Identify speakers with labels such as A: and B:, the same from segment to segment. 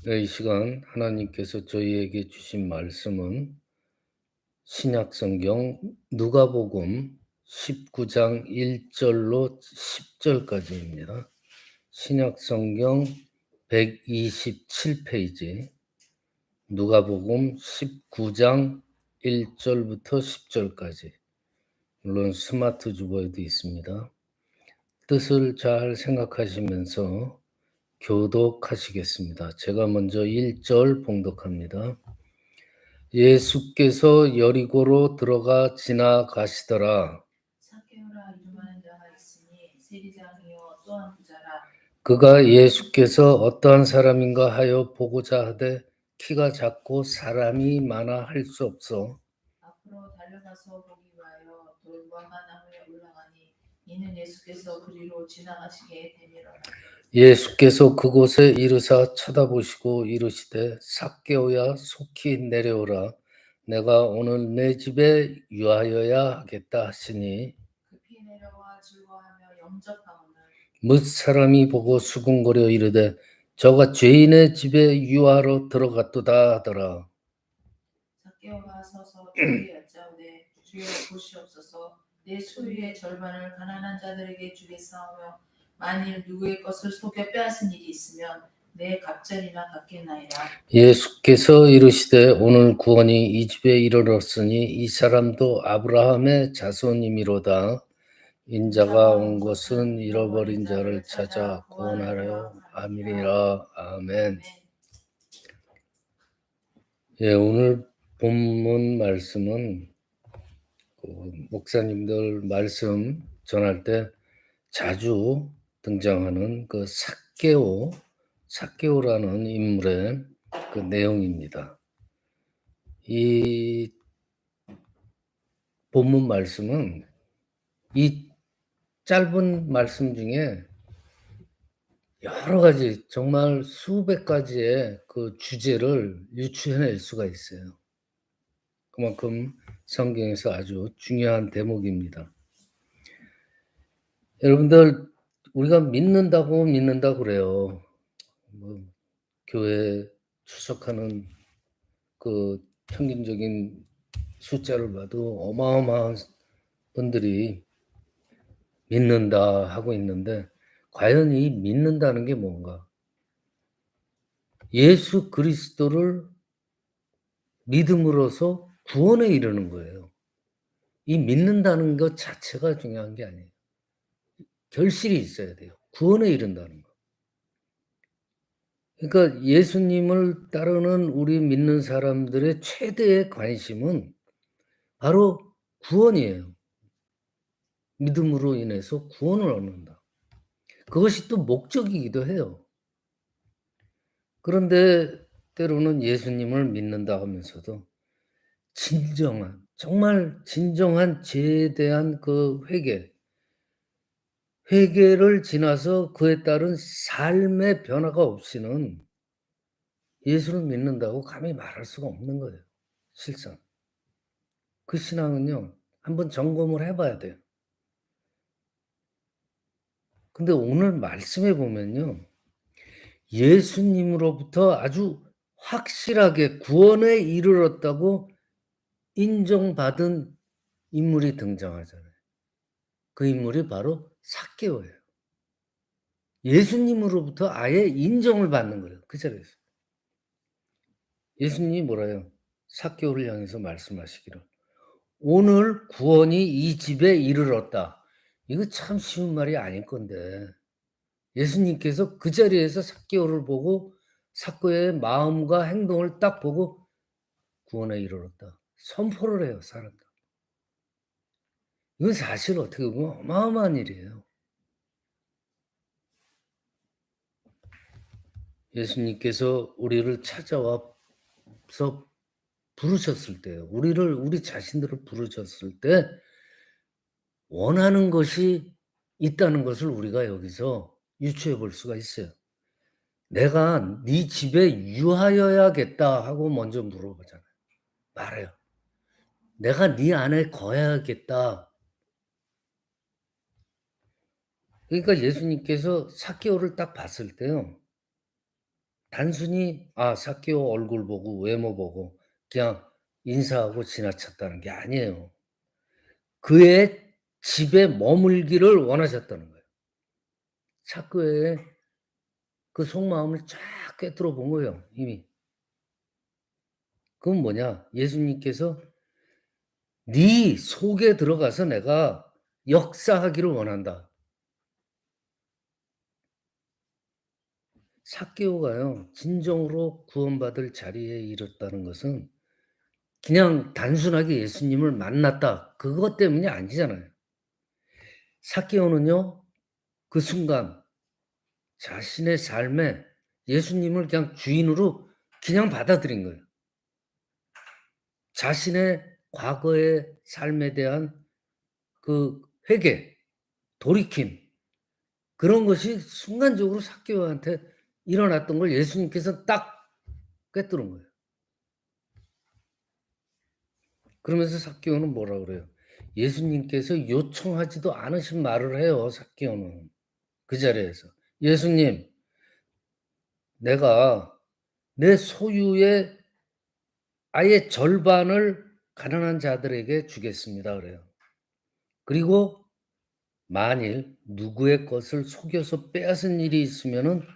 A: 이 시간 하나님께서 저희에게 주신 말씀은 신약 성경 누가복음 19장 1절로 10절까지입니다. 신약 성경 127페이지 누가복음 19장 1절부터 10절까지. 물론 스마트 주보에도 있습니다. 뜻을 잘 생각하시면서 교독하시겠습니다. 제가 먼저 1절 봉독합니다. 예수께서 여리고로 들어가 지나가시더라.
B: 삭개오라 이름하는 자가 있으니 세리장이요 또한 부자라.
A: 그가 예수께서 어떠한 사람인가 하여 보고자 하되 키가 작고 사람이 많아 할 수 없어
B: 앞으로 달려가서 보기 위하여 돌과 나무에 올라가니 이는 예수께서 그리로 지나가시게 되미로라.
A: 예수께서 그곳에 이르사 쳐다보시고 이르시되 삭개오야 속히 내려오라. 내가 오늘 내 집에 유하여야 하겠다 하시니
B: 급히 내려와 즐거워하며 영접하오늘
A: 뭇 사람이 보고 수군거려 이르되 저가 죄인의 집에 유하러 들어갔도다 하더라.
B: 삭개오가 서서 주께 여짜오되 주여 보시옵소서 내 소유의 절반을 가난한 자들에게 주겠사오며 만일 누구의 것을 속여 빼앗은 일이 있으면 내 갑절이나 갚겠나이다.
A: 예수께서 이르시되 오늘 구원이 이 집에 이르렀으니 이 사람도 아브라함의 자손이미로다. 인자가 온 것은 잃어버린 자를 찾아 구원하려 함이니라. 아멘. 예, 오늘 본문 말씀은 목사님들 말씀 전할 때 자주 등장하는 그 삭개오라는 인물의 그 내용입니다. 이 본문 말씀은 이 짧은 말씀 중에 여러 가지 정말 수백 가지의 그 주제를 유추해낼 수가 있어요. 그만큼 성경에서 아주 중요한 대목입니다. 여러분들 우리가 믿는다고 그래요. 뭐 교회 출석하는 그 평균적인 숫자를 봐도 어마어마한 분들이 믿는다 하고 있는데 과연 이 믿는다는 게 뭔가? 예수 그리스도를 믿음으로써 구원에 이르는 거예요. 이 믿는다는 것 자체가 중요한 게 아니에요. 결실이 있어야 돼요. 구원에 이른다는 거. 그러니까 예수님을 따르는 우리 믿는 사람들의 최대의 관심은 바로 구원이에요. 믿음으로 인해서 구원을 얻는다. 그것이 또 목적이기도 해요. 그런데 때로는 예수님을 믿는다 하면서도 진정한, 정말 진정한 죄에 대한 그 회개를 지나서 그에 따른 삶의 변화가 없이는 예수를 믿는다고 감히 말할 수가 없는 거예요, 실상. 그 신앙은요, 한번 점검을 해 봐야 돼요. 근데 오늘 말씀에 보면요, 예수님으로부터 아주 확실하게 구원에 이르렀다고 인정받은 인물이 등장하잖아요. 그 인물이 바로 삭개오예요. 예수님으로부터 아예 인정을 받는 거예요, 그 자리에서. 예수님이 뭐라 해요? 삭개오를 향해서 말씀하시기를 "오늘 구원이 이 집에 이르렀다." 이거 참 쉬운 말이 아닐 건데 예수님께서 그 자리에서 삭개오를 보고 삭개오의 마음과 행동을 딱 보고 구원에 이르렀다 선포를 해요, 사람들. 이건 사실 어떻게 보면 어마어마한 일이에요. 예수님께서 우리를 찾아와서 부르셨을 때요. 우리 자신들을 부르셨을 때 원하는 것이 있다는 것을 우리가 여기서 유추해 볼 수가 있어요. "내가 네 집에 유하여야겠다." 하고 먼저 물어보잖아요. 말해요. "내가 네 안에 거해야겠다." 그러니까 예수님께서 삭개오를 딱 봤을 때요. 단순히 삭개오 얼굴 보고 외모 보고 그냥 인사하고 지나쳤다는 게 아니에요. 그의 집에 머물기를 원하셨다는 거예요. 삭개오의 그 속마음을 쫙 꿰뚫어 본 거예요, 이미. 그건 뭐냐? 예수님께서 네 속에 들어가서 내가 역사하기를 원한다. 삭개오가요, 진정으로 구원받을 자리에 이뤘다는 것은 그냥 단순하게 예수님을 만났다, 그것 때문이 아니잖아요. 삭개오는요, 그 순간 자신의 삶에 예수님을 그냥 주인으로 그냥 받아들인 거예요. 자신의 과거의 삶에 대한 그 회개, 돌이킴, 그런 것이 순간적으로 삭개오한테 일어났던 걸 예수님께서 딱 꿰뚫은 거예요. 그러면서 삭개오는 뭐라 그래요? 예수님께서 요청하지도 않으신 말을 해요, 삭개오는. 그 자리에서. 예수님, 내가 내 소유의 아예 절반을 가난한 자들에게 주겠습니다. 그래요. 그리고 만일 누구의 것을 속여서 빼앗은 일이 있으면은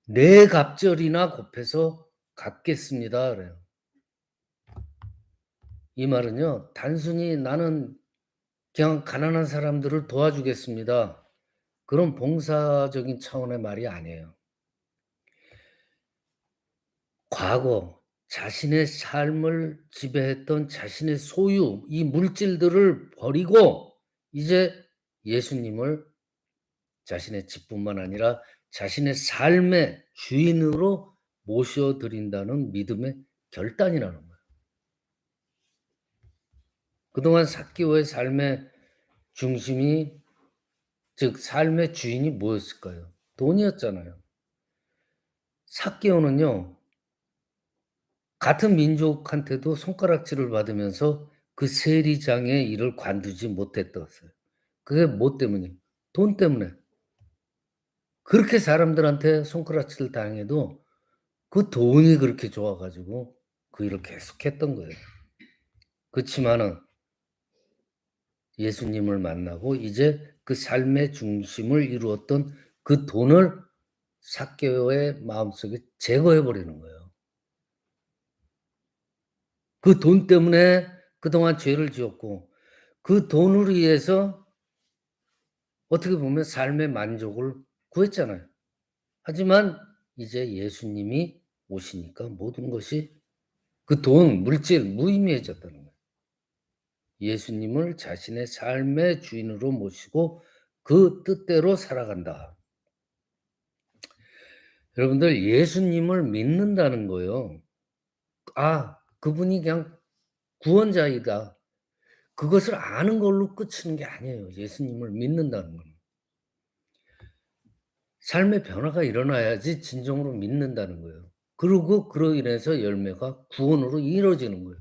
A: 네 갑절이나 곱해서 갚겠습니다. 그래요. 이 말은요, 단순히 나는 그냥 가난한 사람들을 도와주겠습니다, 그런 봉사적인 차원의 말이 아니에요. 과거 자신의 삶을 지배했던 자신의 소유, 이 물질들을 버리고 이제 예수님을 자신의 집뿐만 아니라 자신의 삶의 주인으로 모셔드린다는 믿음의 결단이라는 거예요. 그동안 삭개오의 삶의 중심이, 즉 삶의 주인이 뭐였을까요? 돈이었잖아요. 삭개오는요, 같은 민족한테도 손가락질을 받으면서 그 세리장의 일을 관두지 못했었어요. 그게 뭐 때문이에요? 돈 때문에. 그렇게 사람들한테 손가락질 당해도 그 돈이 그렇게 좋아 가지고 그 일을 계속했던 거예요. 그치만은 예수님을 만나고 이제 그 삶의 중심을 이루었던 그 돈을 삭개오의 마음속에 제거해 버리는 거예요. 그 돈 때문에 그동안 죄를 지었고 그 돈을 위해서 어떻게 보면 삶의 만족을 구했잖아요. 하지만 이제 예수님이 오시니까 모든 것이, 그 돈, 물질, 무의미해졌다는 거예요. 예수님을 자신의 삶의 주인으로 모시고 그 뜻대로 살아간다. 여러분들, 예수님을 믿는다는 거요, 그분이 그냥 구원자이다, 그것을 아는 걸로 그치는 게 아니에요. 예수님을 믿는다는 건. 삶의 변화가 일어나야지 진정으로 믿는다는 거예요. 그리고 그로 인해서 열매가 구원으로 이루어지는 거예요.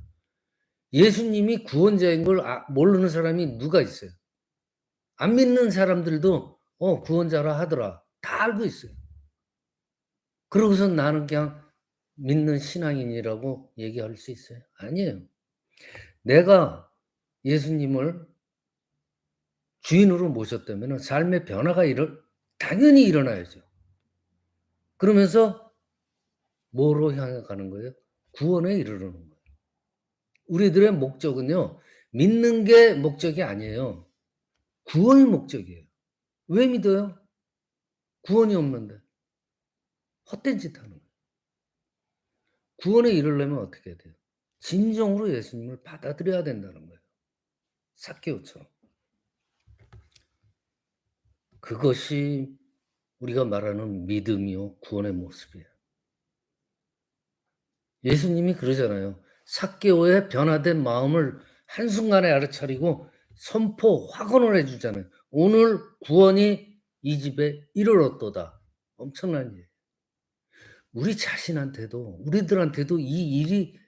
A: 예수님이 구원자인 걸 모르는 사람이 누가 있어요? 안 믿는 사람들도 구원자라 하더라, 다 알고 있어요. 그러고서 나는 그냥 믿는 신앙인이라고 얘기할 수 있어요? 아니에요. 내가 예수님을 주인으로 모셨다면은 삶의 변화가 당연히 일어나야죠. 그러면서 뭐로 향해 가는 거예요? 구원에 이르르는 거예요. 우리들의 목적은요, 믿는 게 목적이 아니에요. 구원이 목적이에요. 왜 믿어요? 구원이 없는데. 헛된 짓 하는 거예요. 구원에 이르려면 어떻게 해야 돼요? 진정으로 예수님을 받아들여야 된다는 거예요, 삭개오처럼. 그것이 우리가 말하는 믿음이요, 구원의 모습이에요. 예수님이 그러잖아요. 삭개오의 변화된 마음을 한순간에 알아차리고 확언을 해 주잖아요. 오늘 구원이 이 집에 이르렀도다. 엄청난 일이에요. 우리 자신한테도, 우리들한테도 이 일이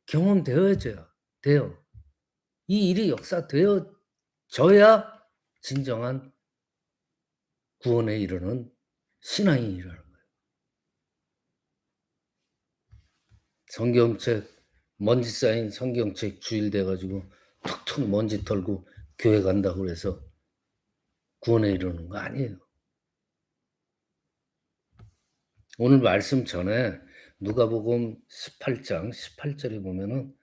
A: 경험되어져야 돼요. 이 일이 역사되어져야 진정한 구원에 이르는 신앙인이라는 거예요. 성경책 먼지 쌓인 성경책 주일 돼 가지고 툭툭 먼지 털고 교회 간다고 그래서 구원에 이르는 거 아니에요. 오늘 말씀 전에 누가복음 18장 18절에 보면은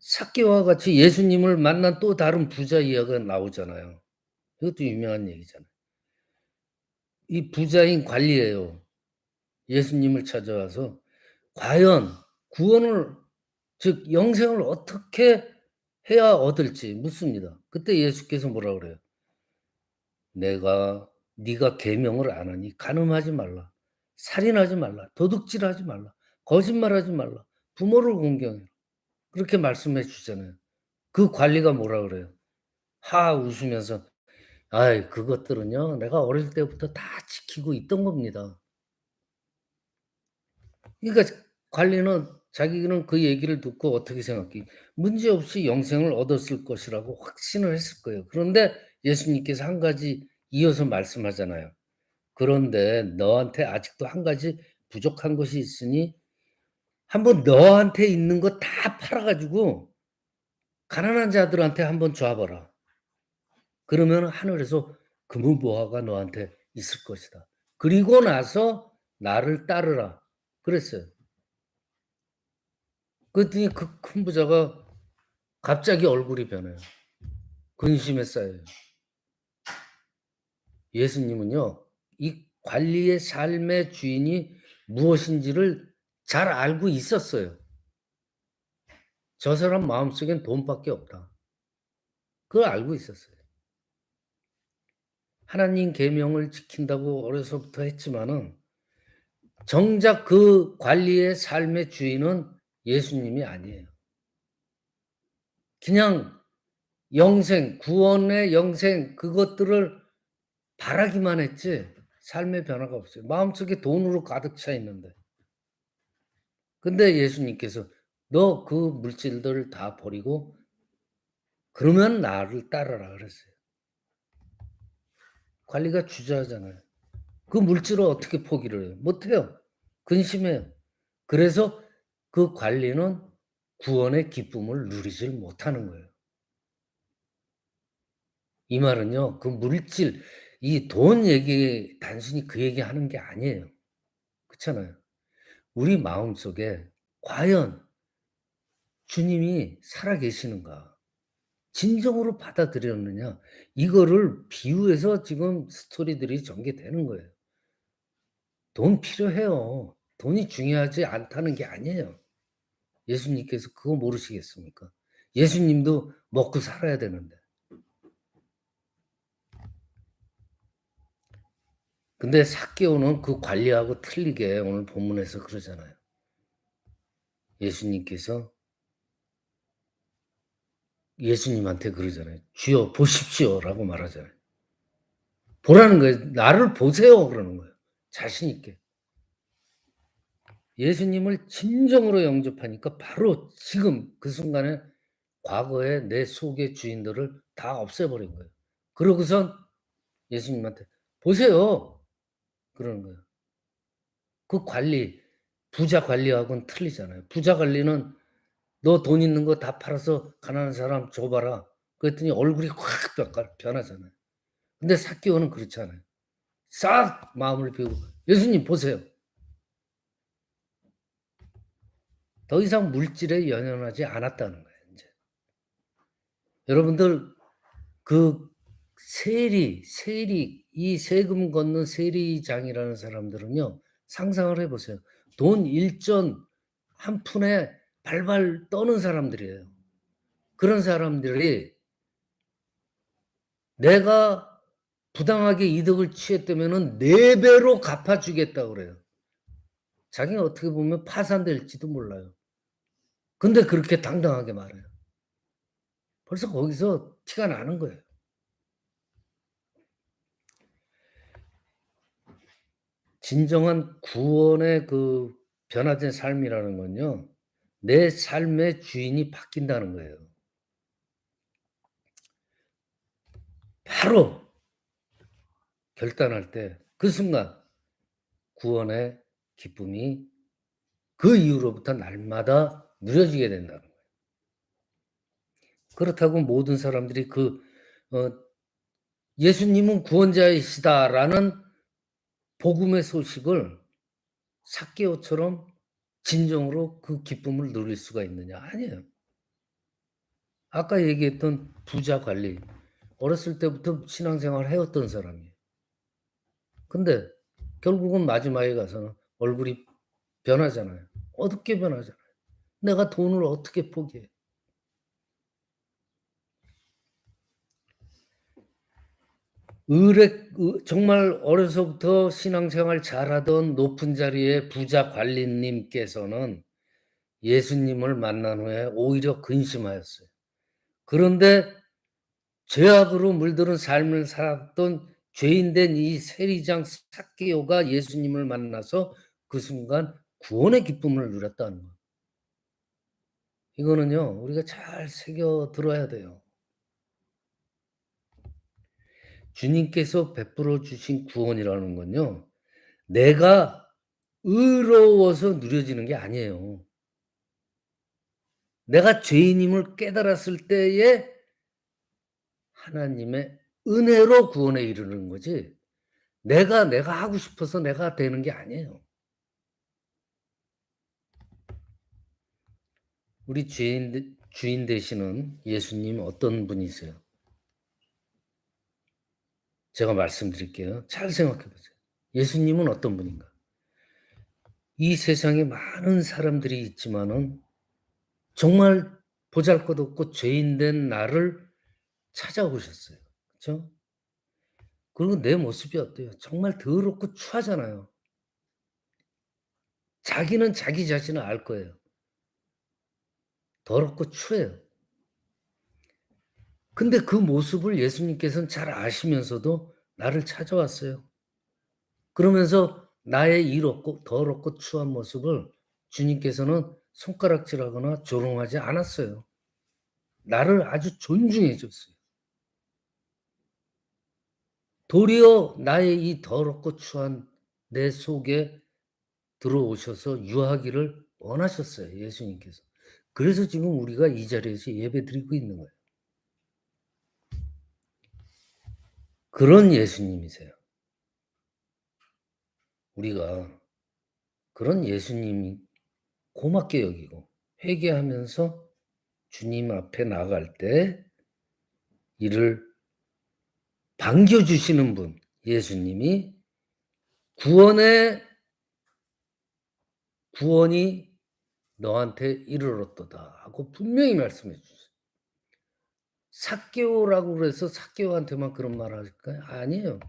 A: 삭개오와 같이 예수님을 만난 또 다른 부자 이야기가 나오잖아요. 이것도 유명한 얘기잖아요. 이 부자인 관리예요. 예수님을 찾아와서 과연 구원을 즉 영생을 어떻게 해야 얻을지 묻습니다. 그때 예수께서 뭐라 그래요? 네가 계명을 안 하니 간음하지 말라. 살인하지 말라. 도둑질하지 말라. 거짓말하지 말라. 부모를 공경해라. 그렇게 말씀해 주잖아요. 그 관리가 뭐라 그래요? 하 웃으면서 아이 그것들은요. 내가 어릴 때부터 다 지키고 있던 겁니다. 그러니까 관리는 자기는 그 얘기를 듣고 어떻게 생각해? 문제없이 영생을 얻었을 것이라고 확신을 했을 거예요. 그런데 예수님께서 한 가지 이어서 말씀하잖아요. 그런데 너한테 아직도 한 가지 부족한 것이 있으니 한번 너한테 있는 거 다 팔아 가지고 가난한 자들한테 한번 줘 봐라. 그러면 하늘에서 금은보화가 너한테 있을 것이다. 그리고 나서 나를 따르라. 그랬어요. 그랬더니 그 큰 부자가 갑자기 얼굴이 변해요. 근심에 쌓여요. 예수님은요. 이 관리의 삶의 주인이 무엇인지를 잘 알고 있었어요. 저 사람 마음속엔 돈밖에 없다. 그걸 알고 있었어요. 하나님 계명을 지킨다고 어려서부터 했지만은 정작 그 관리의 삶의 주인은 예수님이 아니에요. 그냥 영생, 구원의 영생 그것들을 바라기만 했지 삶의 변화가 없어요. 마음속에 돈으로 가득 차 있는데. 근데 예수님께서 "너 그 물질들을 다 버리고 그러면 나를 따르라." 그랬어요. 관리가 주저하잖아요. 그 물질을 어떻게 포기를 해요? 못 해요. 근심해요. 그래서 그 관리는 구원의 기쁨을 누리질 못하는 거예요. 이 말은요. 그 물질 이 돈 얘기 단순히 그 얘기하는 게 아니에요. 그렇잖아요. 우리 마음속에 과연 주님이 살아 계시는가? 진정으로 받아들였느냐? 이거를 비유해서 지금 스토리들이 전개되는 거예요. 돈 필요해요. 돈이 중요하지 않다는 게 아니에요. 예수님께서 그거 모르시겠습니까? 예수님도 먹고 살아야 되는데. 근데 삭개오는 그 관리하고 틀리게 오늘 본문에서 그러잖아요. 예수님께서 예수님한테 그러잖아요. "주여 보십시오."라고 말하잖아요. 보라는 거예요. "나를 보세요." 그러는 거예요. 자신 있게. 예수님을 진정으로 영접하니까 바로 지금 그 순간에 과거의 내 속의 주인들을 다 없애버린 거예요. 그러고선 예수님한테 "보세요." 그러는 거예요. 그 관리, 부자 관리하고는 틀리잖아요. 부자 관리는 "너 돈 있는 거 다 팔아서 가난한 사람 줘 봐라." 그랬더니 얼굴이 확 변하잖아요. 근데 삭개오는 그렇지 않아요. 싹 마음을 비우고 "예수님 보세요." 더 이상 물질에 연연하지 않았다는 거예요 인제. 여러분들 그 세리 이 세금 걷는 세리장이라는 사람들은요. 상상을 해 보세요. 돈 일전 한 푼에 발발 떠는 사람들이에요. 그런 사람들이 내가 부당하게 이득을 취했다면은 4 배로 갚아 주겠다고 그래요. 자기는 어떻게 보면 파산될지도 몰라요. 근데 그렇게 당당하게 말해요. 벌써 거기서 티가 나는 거예요. 진정한 구원의 그 변화된 삶이라는 건요. 내 삶의 주인이 바뀐다는 거예요. 바로 결단할 때 그 순간 구원의 기쁨이 그 이후로부터 날마다 누려지게 된다는 거예요. 그렇다고 모든 사람들이 예수님은 구원자이시다라는 복음의 소식을 삭개오처럼 진정으로 그 기쁨을 누릴 수가 있느냐? 아니에요. 아까 얘기했던 부자 관리, 어렸을 때부터 신앙생활을 해왔던 사람이에요. 근데 결국은 마지막에 가서는 얼굴이 변하잖아요. 어둡게 변하잖아요. 내가 돈을 어떻게 포기해? 정말 어려서부터 신앙생활 잘하던 높은 자리의 부자 관리님께서는 예수님을 만난 후에 오히려 근심하였어요. 그런데 죄악으로 물들은 삶을 살았던 죄인된 이 세리장 삭개오가 예수님을 만나서 그 순간 구원의 기쁨을 누렸다는 거예요. 이거는요, 우리가 잘 새겨 들어야 돼요. 주님께서 베풀어 주신 구원이라는 건요, 내가 의로워서 누려지는 게 아니에요. 내가 죄인임을 깨달았을 때에 하나님의 은혜로 구원에 이르는 거지, 내가 하고 싶어서 내가 되는 게 아니에요. 우리 주인 되시는 예수님 어떤 분이세요? 제가 말씀드릴게요. 잘 생각해 보세요. 예수님은 어떤 분인가? 이 세상에 많은 사람들이 있지만은 정말 보잘것없고 죄인 된 나를 찾아오셨어요. 그렇죠? 그리고 내 모습이 어때요? 정말 더럽고 추하잖아요. 자기는 자기 자신을 알 거예요. 더럽고 추해요. 근데 그 모습을 예수님께서는 잘 아시면서도 나를 찾아왔어요. 그러면서 나의 이롭고 더럽고 추한 모습을 주님께서는 손가락질하거나 조롱하지 않았어요. 나를 아주 존중해 줬어요. 도리어 나의 이 더럽고 추한 내 속에 들어오셔서 유하기를 원하셨어요, 예수님께서. 그래서 지금 우리가 이 자리에서 예배드리고 있는 거예요. 그런 예수님이세요. 우리가 그런 예수님이 고맙게 여기고 회개하면서 주님 앞에 나갈 때 이를 반겨주시는 분, 예수님이 구원이 너한테 이르렀도다 하고 분명히 말씀해 주셨어요. 삭개오라고 그래서 삭개오한테만 그런 말 할까요? 아니에요.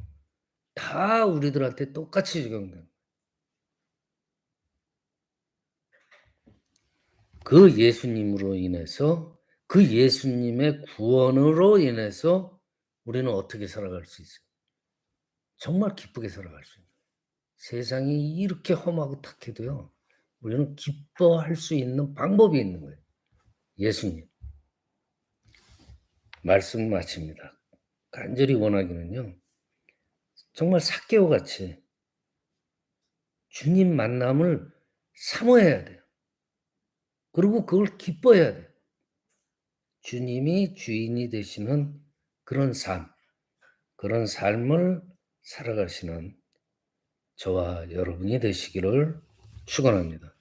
A: 다 우리들한테 똑같이 적용돼요. 그 예수님으로 인해서, 그 예수님의 구원으로 인해서 우리는 어떻게 살아갈 수 있어요? 정말 기쁘게 살아갈 수 있는 거예요. 세상이 이렇게 험하고 탁해도요, 우리는 기뻐할 수 있는 방법이 있는 거예요. 예수님. 말씀 마칩니다. 간절히 원하기는요, 정말 삭개오 같이 주님 만남을 사모해야 돼요. 그리고 그걸 기뻐해야 돼요. 주님이 주인이 되시는 그런 삶, 그런 삶을 살아가시는 저와 여러분이 되시기를 축원합니다.